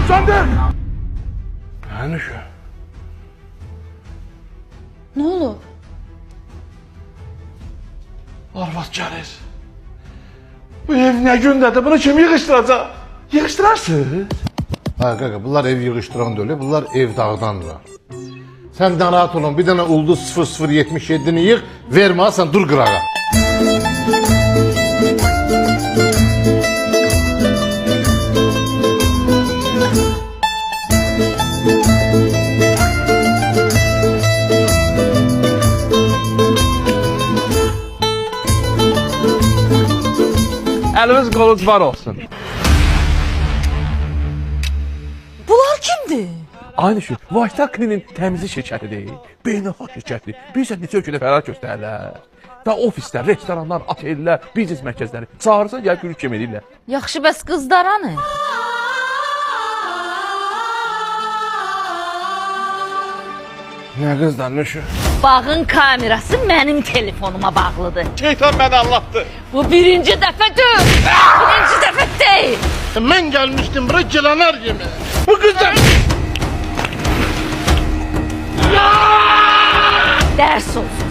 Söndür! Yani şu. Ne olub? Arvad gəlir. Bu ev ne gündədir? Bunu kim yığışdıracaq? Yığışdırarsın. Ha qaqa, bunlar ev yığışdıran deyil, bunlar ev dağıdanlar. Sən narahat olun, bir dənə ulduz 0077-ni yığ, vermə, sən dur qırağa. Elimiz kolumuz var olsun. Bunlar kimdir? Aynı şu. Vaytakli'nin təmizlik şirkəti deyil. Beynəlxalq şirkəti. Bilirsən neçə ölkədə fəaliyyət göstərirlər. Da ofislər, restoranlar, otellər, biznes mərkəzləri. Çağırırsan gəlib gürük kim edirlər. Yaxşı, bəs qızlar hanı? Nə qızdan nə şu? Bağın kamerası mənim telefonuma bağlıdır. Şeytan məni anlattı. Bu birinci dəfə deyil. Birinci dəfə deyil. Mən gəlmişdim bura gələnar yeməyə. Bu qızdan... Dərs olsun.